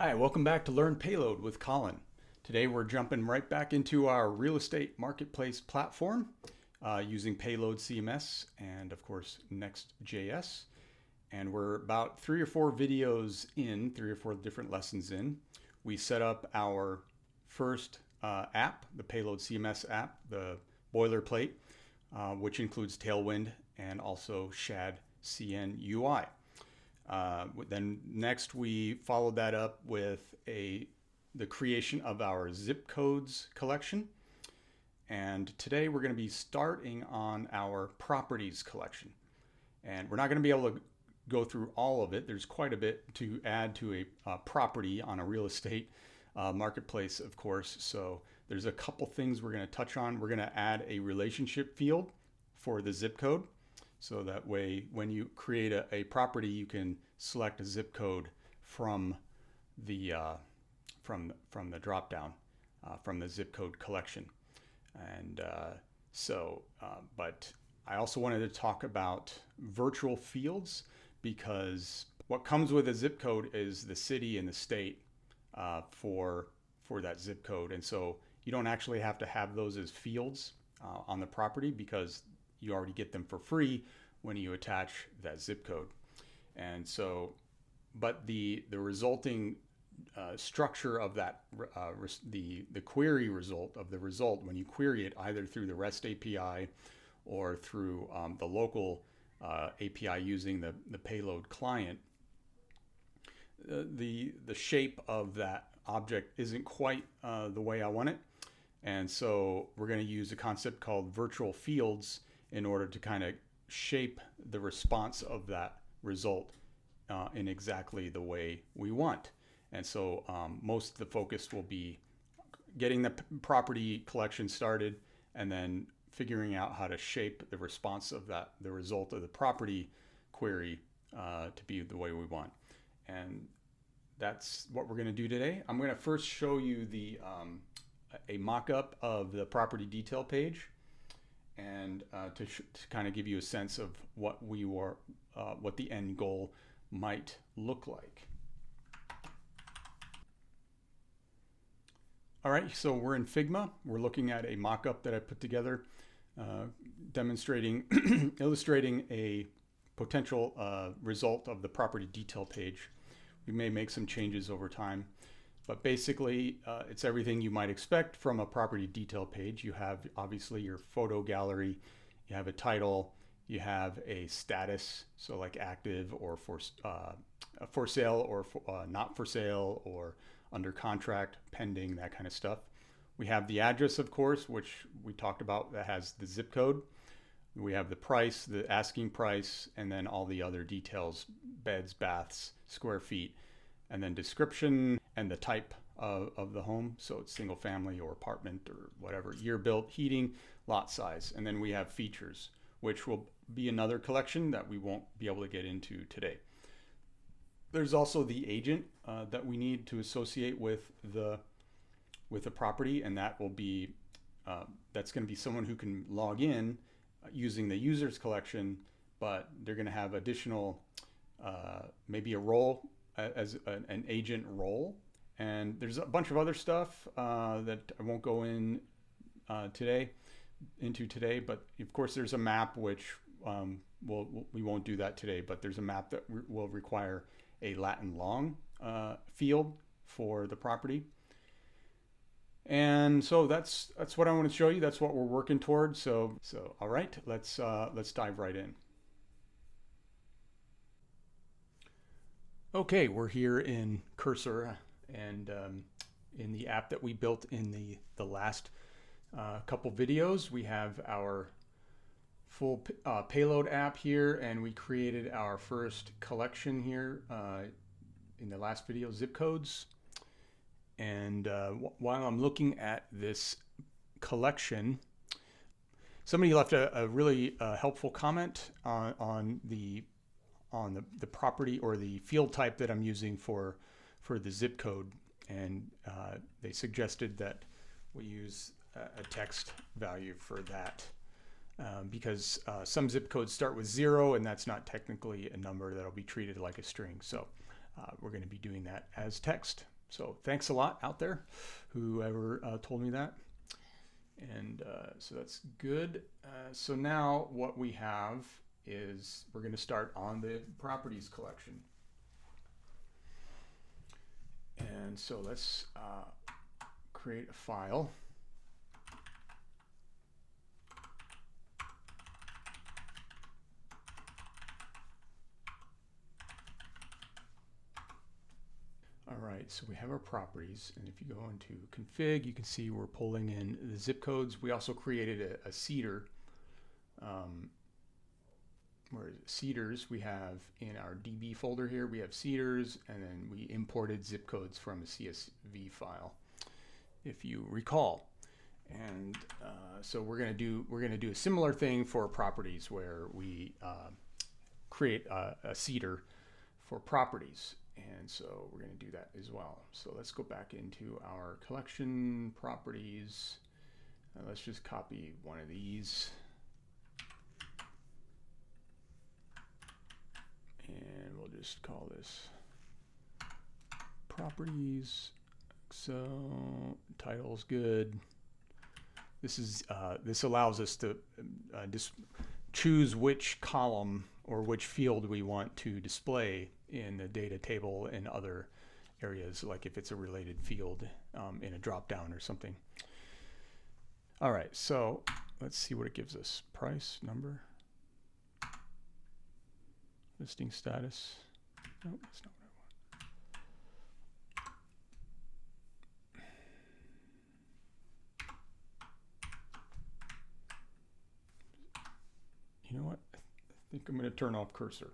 Hi, welcome back to Learn Payload with Colin. Today we're jumping right back into our real estate marketplace platform using Payload CMS and of course NextJS. And we're about 3 or 4 videos in, 3 or 4 different lessons in. We set up our first app, the Payload CMS app, the boilerplate, which includes Tailwind and also Shad CN UI. Then next we followed that up with the creation of our zip codes collection. And today we're going to be starting on our properties collection. And we're not going to be able to go through all of it. There's quite a bit to add to a property on a real estate marketplace, of course. So there's a couple things we're going to touch on. We're going to add a relationship field for the zip code. So that way, when you create a property, you can select a zip code from the drop down from the zip code collection. And but I also wanted to talk about virtual fields, because what comes with a zip code is the city and the state for that zip code, and so you don't actually have to have those as fields on the property, because you already get them for free when you attach that zip code. And so, but the resulting structure of that, the query result of the result, when you query it either through the REST API or through the local API using the payload client, the shape of that object isn't quite the way I want it. And so we're going to use a concept called virtual fields in order to kind of shape the response of that result in exactly the way we want. And so most of the focus will be getting the property collection started and then figuring out how to shape the response of the result of the property query to be the way we want. And that's what we're going to do today. I'm going to first show you a mock-up of the property detail page, and to kind of give you a sense of what the end goal might look like. All right, so we're in Figma. We're looking at a mock-up that I put together, demonstrating, illustrating a potential result of the property detail page. We may make some changes over time, but basically it's everything you might expect from a property detail page. You have obviously your photo gallery, you have a title, you have a status, so like active or for sale or not for sale, or under contract, pending, that kind of stuff. We have the address, of course, which we talked about, that has the zip code. We have the price, the asking price, and then all the other details: beds, baths, square feet, and then description and the type of the home. So it's single family or apartment or whatever, year built, heating, lot size. And then we have features, which will be another collection that we won't be able to get into today. There's also the agent that we need to associate with the property, and that will be that's going to be someone who can log in using the users collection, but they're going to have additional maybe a role as an agent role. And there's a bunch of other stuff that I won't go into today, but of course there's a map, which we won't do that today, but there's a map that will require a Latin long field for the property. And so that's what I want to show you. That's what we're working towards. So all right, let's dive right in. Okay, we're here in Cursor, and in the app that we built in the last couple videos, we have our full payload app here, and we created our first collection here in the last video, zip codes. And while I'm looking at this collection, somebody left a really helpful comment on the property or the field type that I'm using for the zip code, and they suggested that we use a text value for that because some zip codes start with 0, and that's not technically a number that'll be treated like a string. So we're going to be doing that as text. So thanks a lot out there, whoever told me that. And so that's good. So now what we have is we're going to start on the properties collection. And so let's create a file. All right, so we have our properties, and if you go into config, you can see we're pulling in the zip codes. We also created a seeder. Where seeders we have in our DB folder here, we have seeders, and then we imported zip codes from a CSV file, if you recall. And so we're gonna do a similar thing for properties, where we create a seeder for properties. And so we're going to do that as well. So let's go back into our collection properties. Let's just copy one of these. And we'll just call this properties. So title's good. This allows us to just choose which column or which field we want to display in the data table and other areas, like if it's a related field in a drop down or something. All right, so let's see what it gives us. Price, number, listing status. Nope, that's not what I want. You know what? I think I'm going to turn off cursor.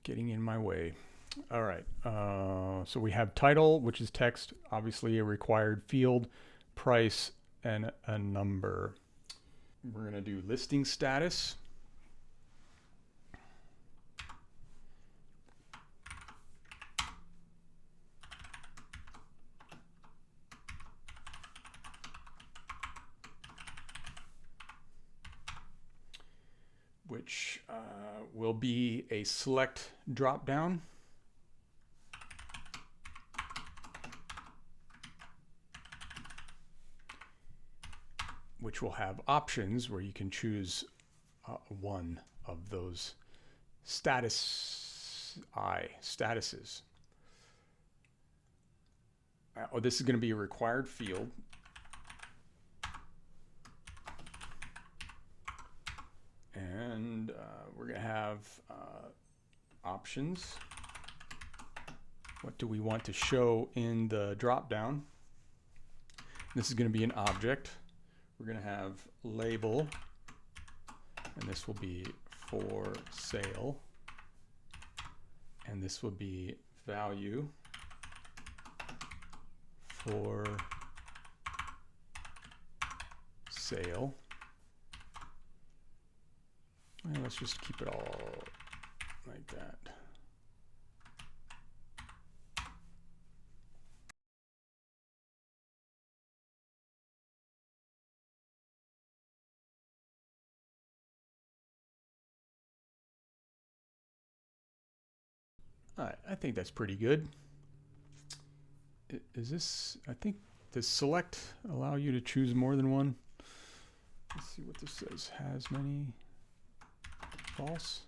Getting in my way. All right, so we have title, which is text, obviously a required field, price, and a number. We're going to do listing status. Which will be a select drop down. Which will have options where you can choose one of those statuses. This is going to be a required field. And we're going to have options. What do we want to show in the drop down? This is going to be an object. We're going to have label, and this will be for sale. And this will be value for sale. And let's just keep it all like that. All right, I think that's pretty good. Is this, I think, does select allow you to choose more than one? Let's see what this says. Has many. False.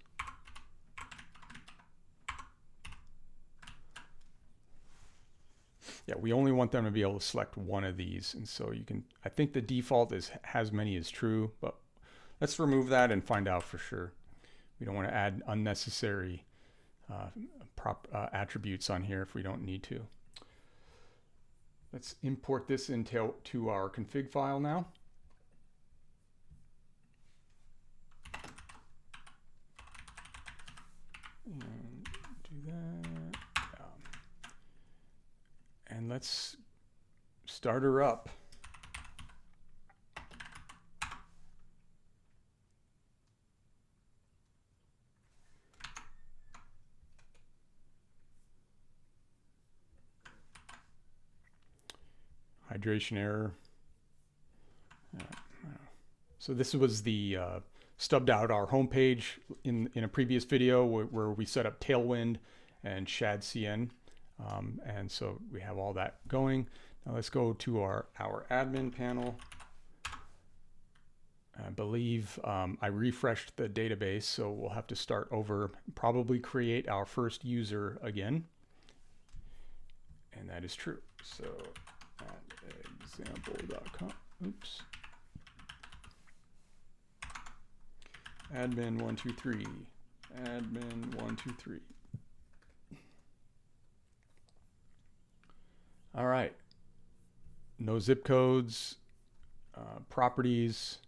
Yeah, we only want them to be able to select one of these. And so you can, I think the default is has many is true, but let's remove that and find out for sure. We don't want to add unnecessary attributes on here if we don't need to. Let's import this into our config file now. And do that. And let's start her up. hydration error. So this was the stubbed out our home page in a previous video where we set up Tailwind and Shad CN. And so we have all that going. Now let's go to our admin panel. I believe I refreshed the database, so we'll have to start over, probably create our first user again. And that is true. So at example.com, oops. Admin 123, admin 123. All right. No zip codes, properties.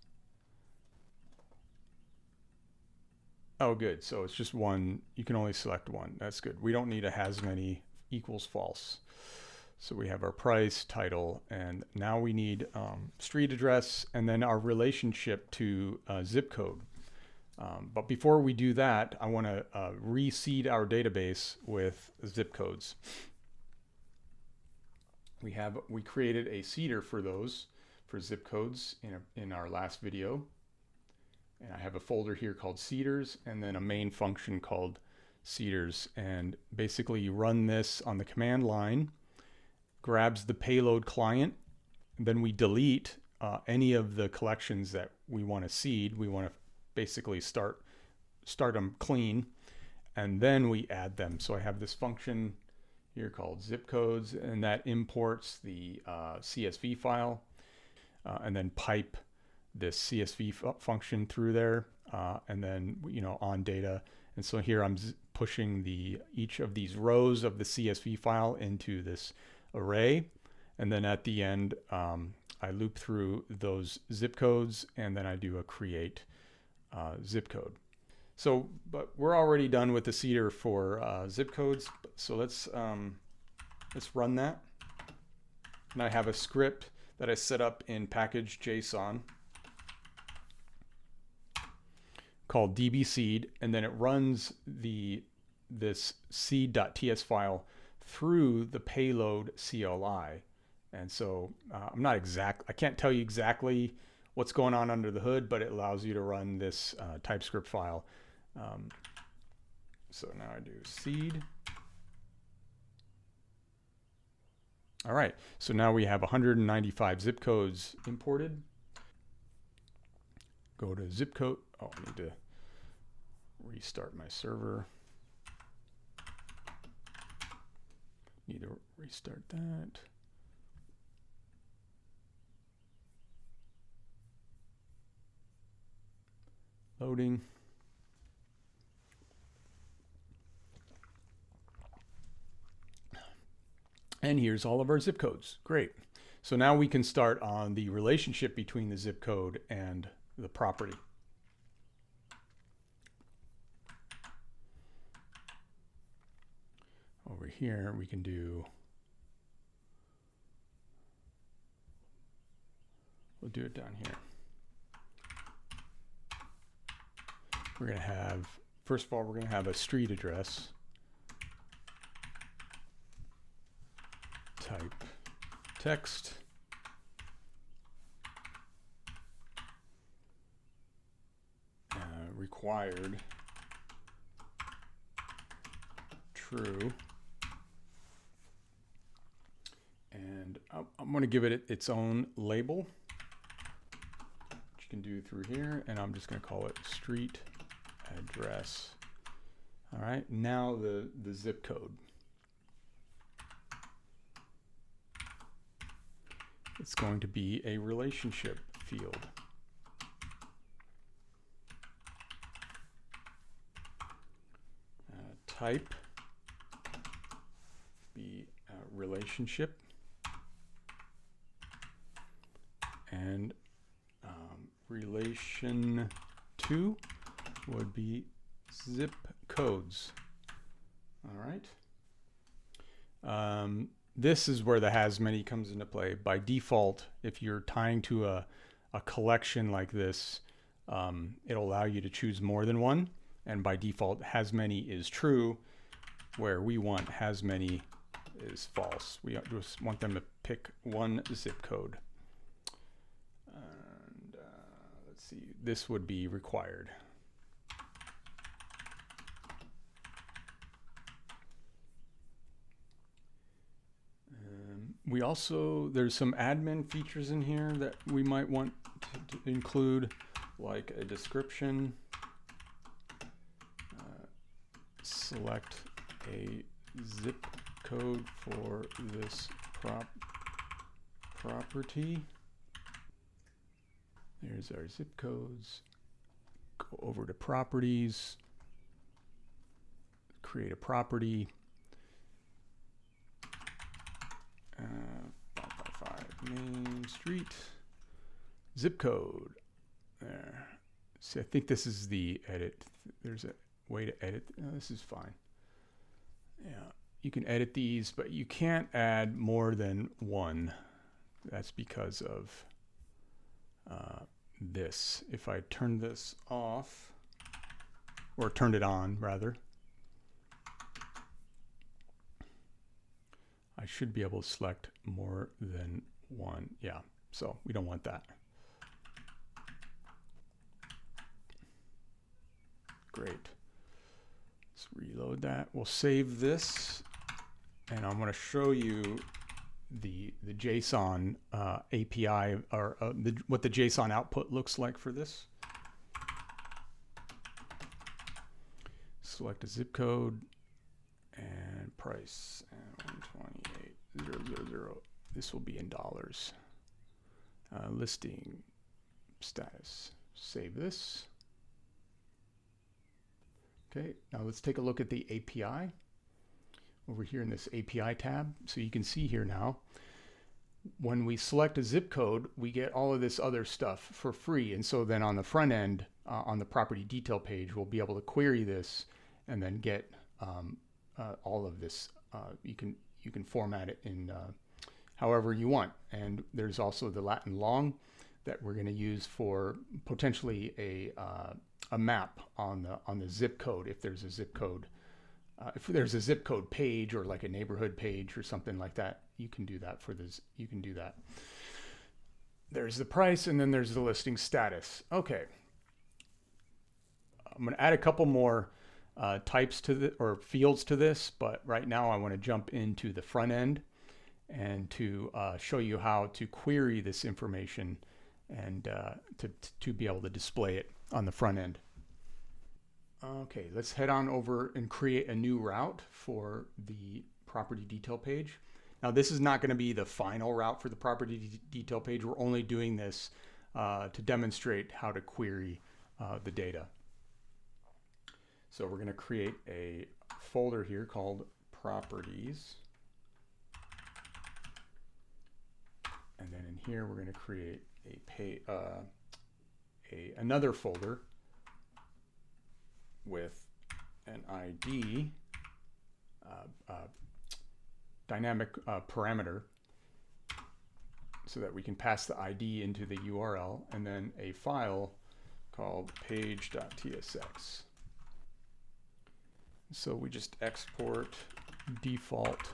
Oh, good. So it's just one. You can only select one. That's good. We don't need a has many equals false. So we have our price, title, and now we need street address and then our relationship to zip code. But before we do that, I want to reseed our database with zip codes. We created a seeder for those, for zip codes in our last video. And I have a folder here called seeders and then a main function called seeders. And basically you run this on the command line, grabs the payload client, and then we delete any of the collections that we want to seed. We want to basically start them clean, and then we add them. So I have this function here called zip codes, and that imports the CSV file, and then pipe this CSV function through there, and then on data. And so here I'm pushing each of these rows of the CSV file into this array, and then at the end I loop through those zip codes, and then I do a create zip code. So, but we're already done with the seeder for zip codes. So let's run that. And I have a script that I set up in package.json called dbseed, and then it runs this seed.ts file through the payload CLI. And so I can't tell you exactly what's going on under the hood, but it allows you to run this TypeScript file. So now I do seed. All right, so now we have 195 zip codes imported. Go to zip code. Oh, I need to restart my server. Need to restart that. Loading. And here's all of our zip codes. Great. So now we can start on the relationship between the zip code and the property. Over here, we can we'll do it down here. We're going to have, first of all, we're going to have a street address. Type text. Required true. And I'm going to give it its own label, which you can do through here. And I'm just going to call it street address. All right, now the zip code. It's going to be a relationship field. Type be relationship, and relation to would be zip codes. All right. This is where the has many comes into play. By default, if you're tying to a collection like this, it'll allow you to choose more than one. And by default, has many is true, where we want has many is false. We just want them to pick one zip code. And let's see, this would be required. We also, there's some admin features in here that we might want to include, like a description. Select a zip code for this property. There's our zip codes. Go over to properties, create a property. 555 Main Street, zip code. There. See, I think this is the edit. There's a way to edit. Oh, this is fine. Yeah, you can edit these, but you can't add more than one. That's because of this. If I turn this off, or turned it on rather, I should be able to select more than one. Yeah, so we don't want that. Great. Let's reload that. We'll save this, and I'm going to show you the JSON API, or what the JSON output looks like for this. Select a zip code and price, and 128,000. This will be in dollars. Listing status. Save this. Okay, now let's take a look at the API over here in this API tab. So you can see here now, when we select a zip code, we get all of this other stuff for free. And so then on the front end, on the property detail page, we'll be able to query this and then get all of this. You can format it in however you want. And there's also the Latin long that we're going to use for potentially a map on the zip code. If there's a zip code, if there's a zip code page or like a neighborhood page or something like that, you can do that for this. You can do that. There's the price, and then there's the listing status. Okay. I'm going to add a couple more types to the, or fields to this, but right now I want to jump into the front end and to show you how to query this information and to be able to display it on the front end. Okay, let's head on over and create a new route for the property detail page. Now this is not going to be the final route for the property detail page. We're only doing this to demonstrate how to query the data. So we're going to create a folder here called properties. And then in here we're going to create another folder with an ID dynamic parameter, so that we can pass the ID into the URL, and then a file called page.tsx. So we just export default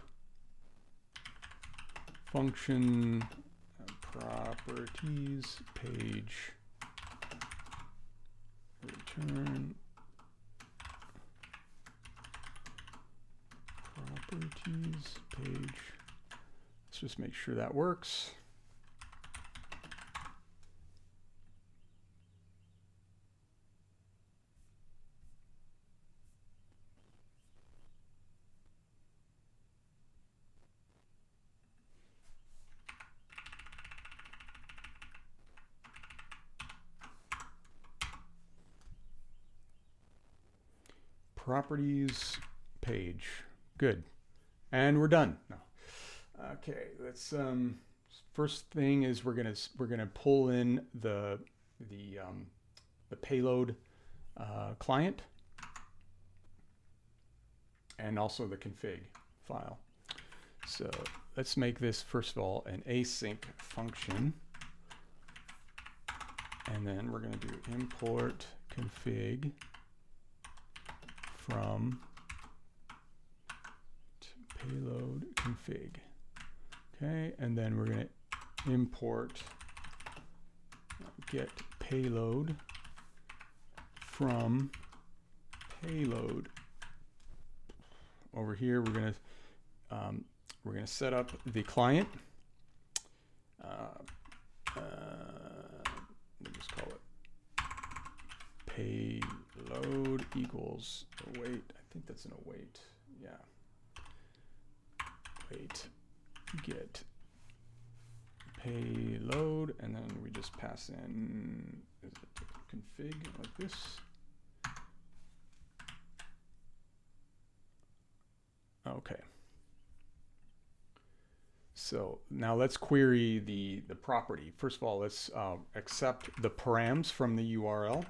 function properties page return properties page. Let's just make sure that works. Properties page. Good. And we're done. No. Okay, let's first thing is we're gonna pull in the payload client and also the config file. So let's make this first of all an async function, and then we're gonna do import config from payload config. Okay, and then we're going to import get payload from payload. Over here, we're going to set up the client. We'll just call it payload equals await. I think that's an await. Yeah. Wait. Get payload, and then we just pass in config like this. Okay. So now let's query the property. First of all, let's accept the params from the URL.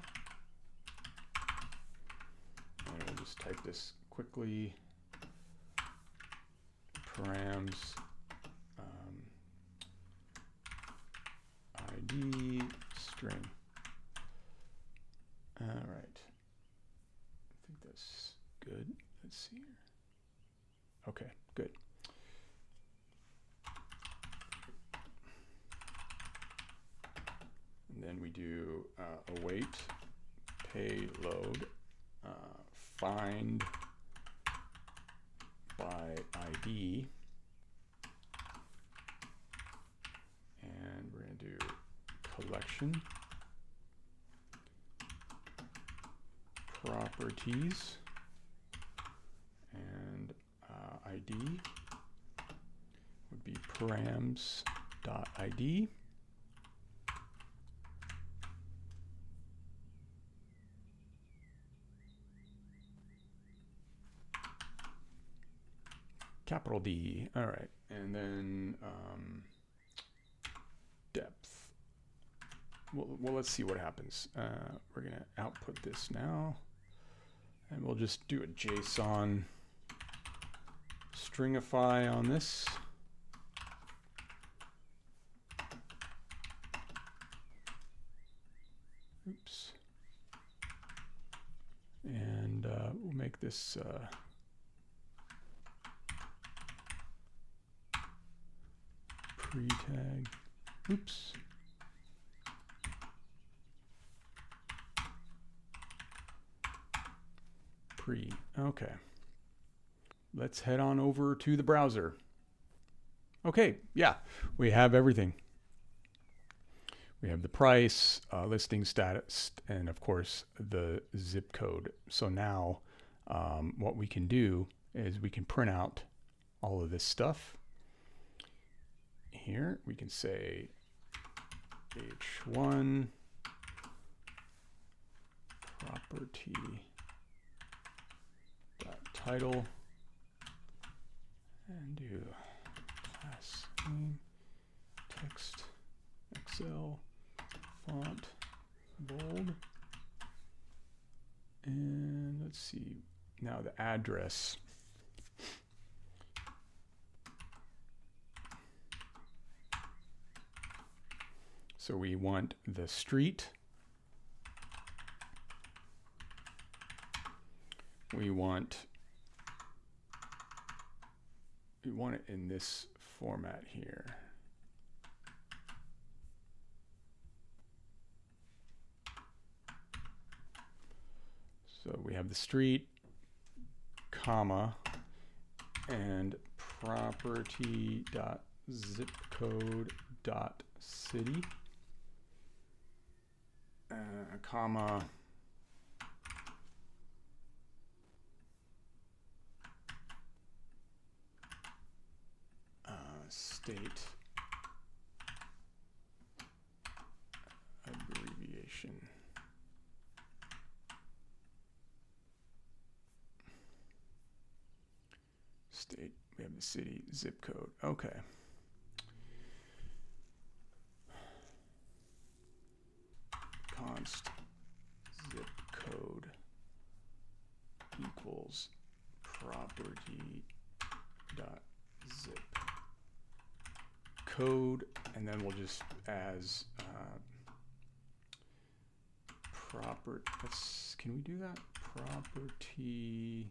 And we'll just type this quickly. Params ID string. All right. I think that's good. Let's see here. Okay, good. And then we do await payload find by ID, and we're going to do collection properties, and ID would be params.id. Capital D. All right, and then depth. Well, let's see what happens. We're gonna output this now, and we'll just do a JSON stringify on this. Oops. And we'll make this pre-tag. Oops. Pre. Okay. Let's head on over to the browser. Okay, yeah, we have everything. We have the price, listing status, and of course the zip code. So now what we can do is we can print out all of this stuff. Here we can say h1 property dot title and do class name text Excel font bold, and let's see now the address. So we want the street. We want it in this format here. So we have the street, comma, and property.zipcode.city, comma, state abbreviation. State, we have the city zip code. Okay. Const zip code equals property dot zip code, and then we'll just as proper. Can we do that? Property,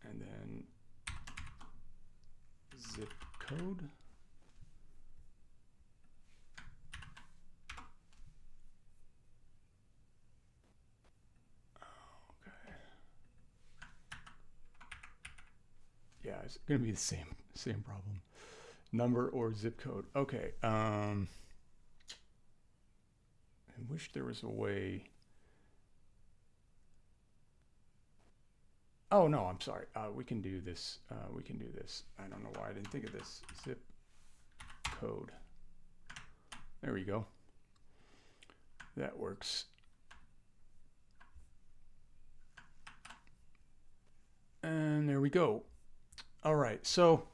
and then zip code. Okay. Yeah, it's going to be the same problem. Number or zip code. Okay. I wish there was a way. Oh no, I'm sorry. We can do this. We can do this. I don't know why I didn't think of this. Zip code. There we go. That works. And there we go. All right. So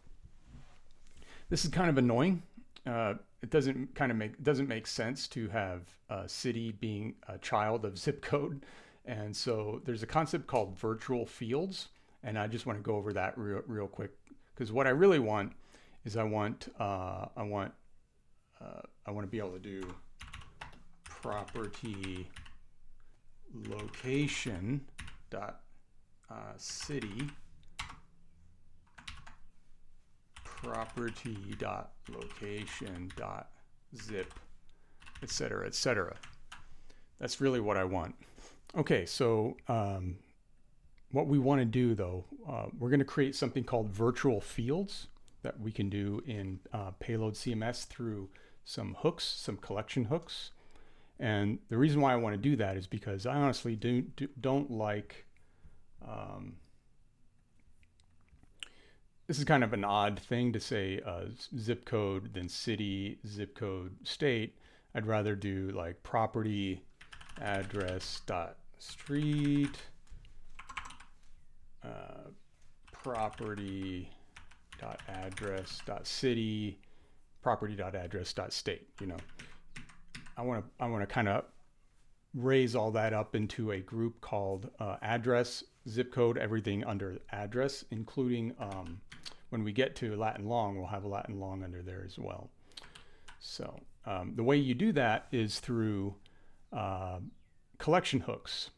this is kind of annoying. It doesn't make sense to have city being a child of zip code. And so there's a concept called virtual fields, and I just want to go over that real quick, because what I really want is I want to be able to do property location dot city property dot location dot zip, etc., etc. That's really what I want. Okay, so what we want to do though, we're going to create something called virtual fields that we can do in Payload CMS through some hooks, some collection hooks. And the reason why I want to do that is because I honestly don't like, this is kind of an odd thing to say zip code than city, zip code, state. I'd rather do like property address dot street, property dot address dot city, property dot address dot state. You know, I want to kind of raise all that up into a group called address, zip code, everything under address, including when we get to Latin long, we'll have a Latin long under there as well. So the way you do that is through collection hooks.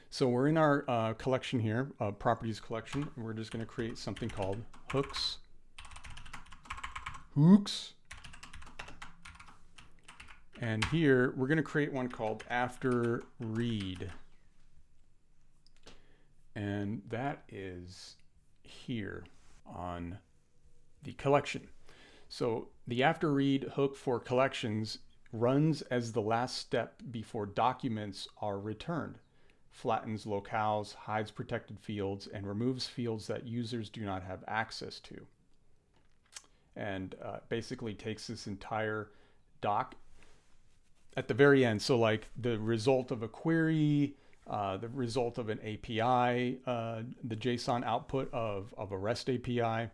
So we're in our collection here, properties collection, and we're just going to create something called hooks. And here we're going to create one called after read. And that is here on the collection. So the after read hook for collections runs as the last step before documents are returned, flattens locales, hides protected fields, and removes fields that users do not have access to. And basically takes this entire doc at the very end. So like the result of a query, the result of an API, the JSON output of a REST API,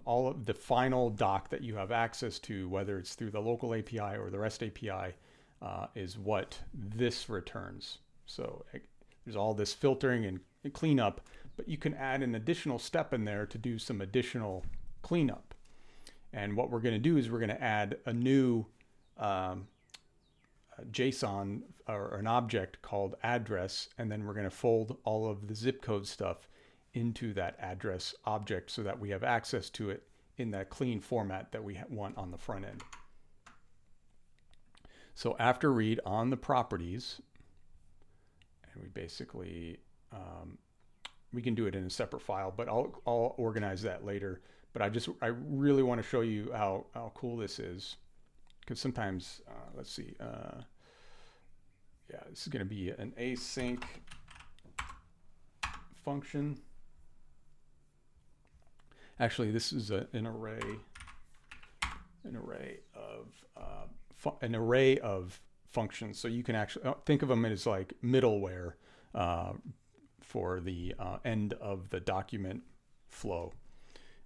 all of the final doc that you have access to, whether it's through the local API or the REST API, is what this returns. So there's all this filtering and cleanup, but you can add an additional step in there to do some additional cleanup. And what we're going to do is we're going to add a new JSON or an object called address, and then we're going to fold all of the zip code stuff into that address object so that we have access to it in that clean format that we want on the front end. So after read on the properties, and we basically, we can do it in a separate file, but I'll organize that later. But I really want to show you how cool this is, because sometimes, let's see, yeah, this is going to be an async function. Actually, this is an array of functions. So you can actually think of them as like middleware for the end of the document flow.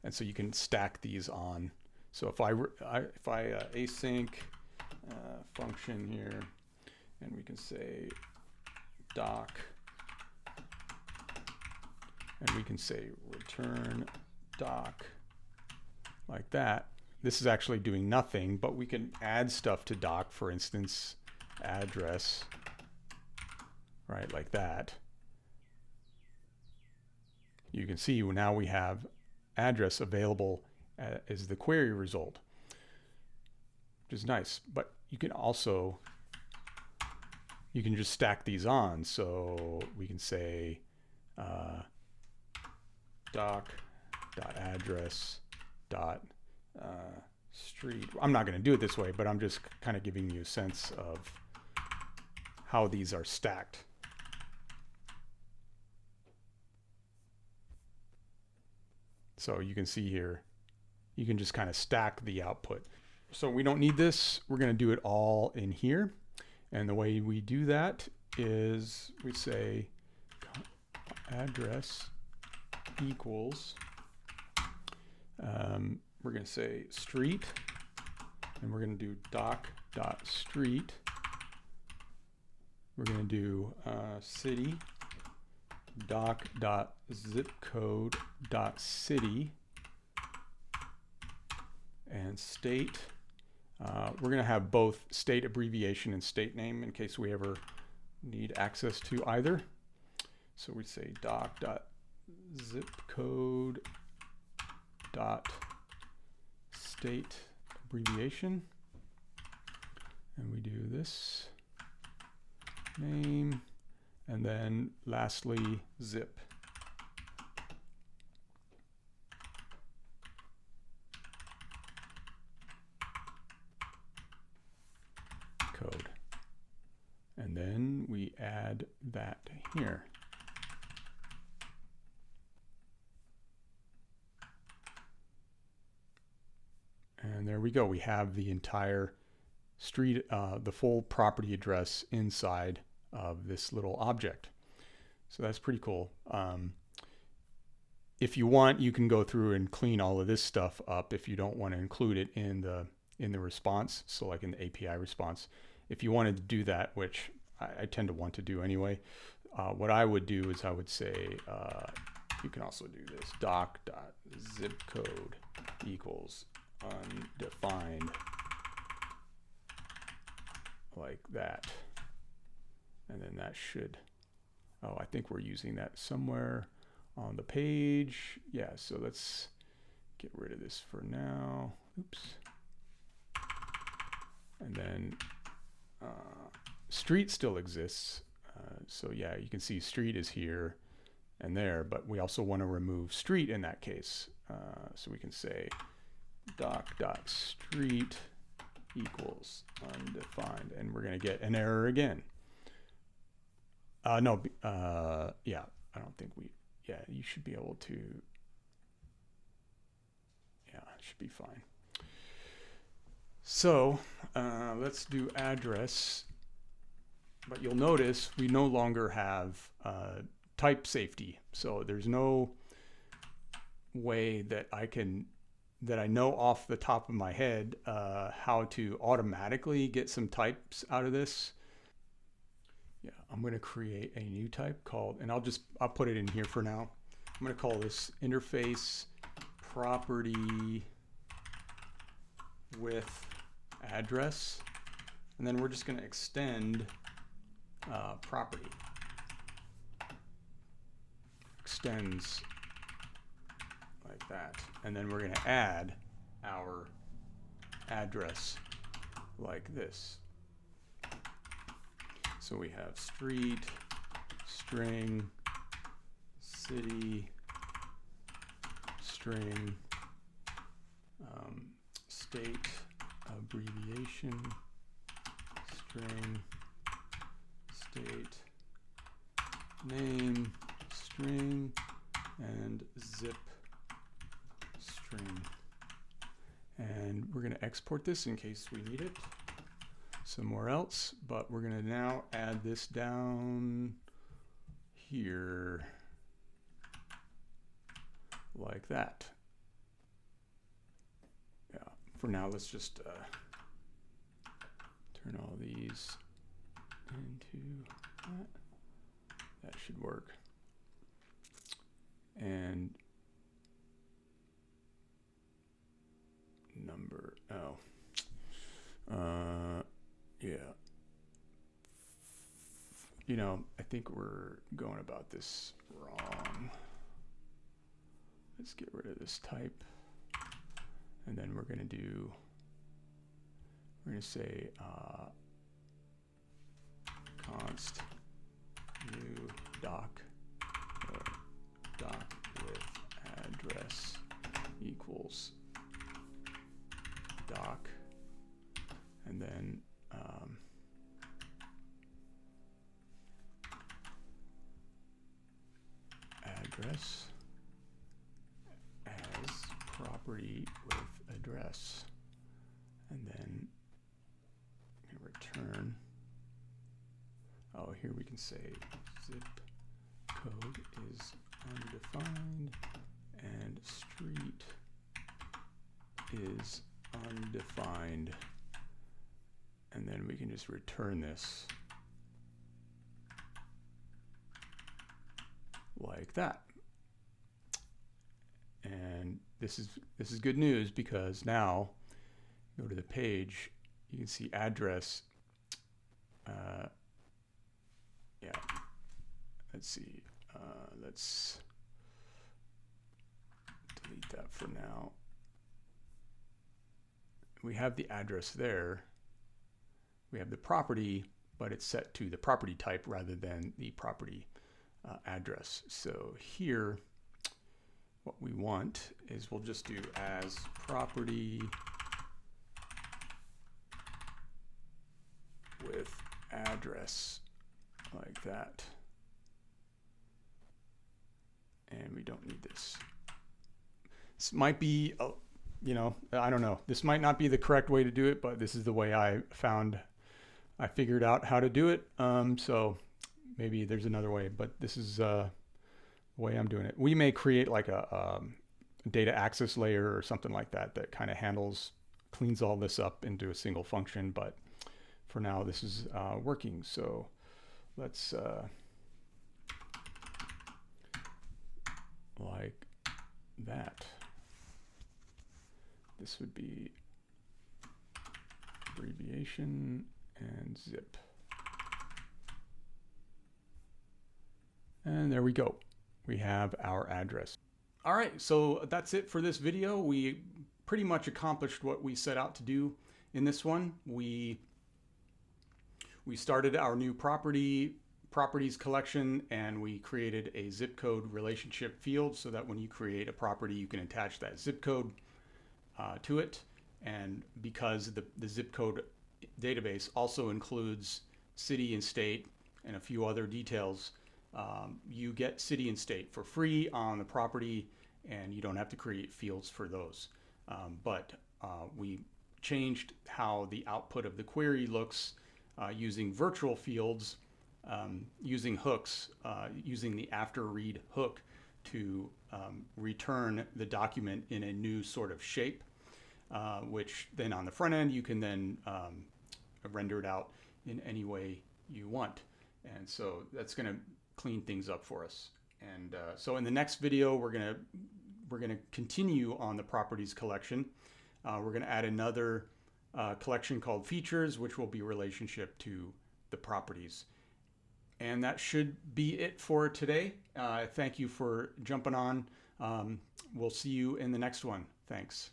And so you can stack these on. So if I async function here, and we can say doc, and we can say return doc, like that. This is actually doing nothing, but we can add stuff to doc, for instance, address, right, like that. You can see now we have address available as the query result, which is nice. But you can also, you can just stack these on. So we can say doc.address street. I'm not going to do it this way, but I'm just kind of giving you a sense of how these are stacked. So you can see here, you can just kind of stack the output. So we don't need this. We're going to do it all in here. And the way we do that is we say address equals, we're going to say street, and we're going to do doc.street. We're going to do city, doc.zipcode.city, and state. We're going to have both state abbreviation and state name in case we ever need access to either. So we say doc.zipcode.state abbreviation, and we do this name, and then lastly zip. Code. And then we add that here. And there we go. We have the entire street, the full property address inside of this little object. So that's pretty cool. If you want, you can go through and clean all of this stuff up if you don't want to include it in the response. So like in the API response, if you wanted to do that, which I tend to want to do anyway, what I would do is I would say, you can also do this, doc.zipcode equals undefined, like that. And then that should, oh, I think we're using that somewhere on the page. Yeah, so let's get rid of this for now. Oops. And then street still exists. So yeah, you can see street is here and there, but we also want to remove street in that case. So we can say doc.street equals undefined, and we're going to get an error again. No, yeah, I don't think we, yeah, you should be able to, yeah, it should be fine. So let's do address, but you'll notice we no longer have type safety. So there's no way that I know off the top of my head how to automatically get some types out of this. Yeah, I'm going to create a new type called, and I'll put it in here for now. I'm going to call this interface property with address, and then we're just going to extend property. Extends like that, and then we're going to add our address like this. So we have street, string, city, string, state, abbreviation, string, state, name, string, and zip string. And we're going to export this in case we need it somewhere else, but we're going to now add this down here like that. Yeah, for now let's just turn all these into that. That should work. And number, oh, yeah. You know, I think we're going about this wrong. let's get rid of this type. And then we're going to say const new doc, or doc with address equals doc, and then address as property with address, and then return. Oh, here we can say zip code is undefined and street is undefined, and then we can just return this like that. And this is good news, because now go to the page, you can see address. Yeah, let's see. Let's delete that for now. We have the address there. We have the property, but it's set to the property type rather than the property address. So here, what we want is we'll just do as property with address, like that. And we don't need this. This might be, you know, I don't know. This might not be the correct way to do it, but this is the way I figured out how to do it. So maybe there's another way, but this is the way I'm doing it. We may create like a data access layer or something like that that kind of cleans all this up into a single function, but for now this is working. So let's like that. This would be abbreviation and zip. And there we go. We have our address. All right, so that's it for this video. We pretty much accomplished what we set out to do in this one. We started our new properties collection, and we created a zip code relationship field so that when you create a property, you can attach that zip code to it. And because the zip code database also includes city and state and a few other details, you get city and state for free on the property, and you don't have to create fields for those. But we changed how the output of the query looks using virtual fields, using hooks, using the after read hook to return the document in a new sort of shape, which then on the front end you can then render it out in any way you want. And so that's going to clean things up for us. And so in the next video, we're gonna continue on the properties collection. We're gonna add another collection called features, which will be relationship to the properties. And that should be it for today. Thank you for jumping on. We'll see you in the next one. Thanks.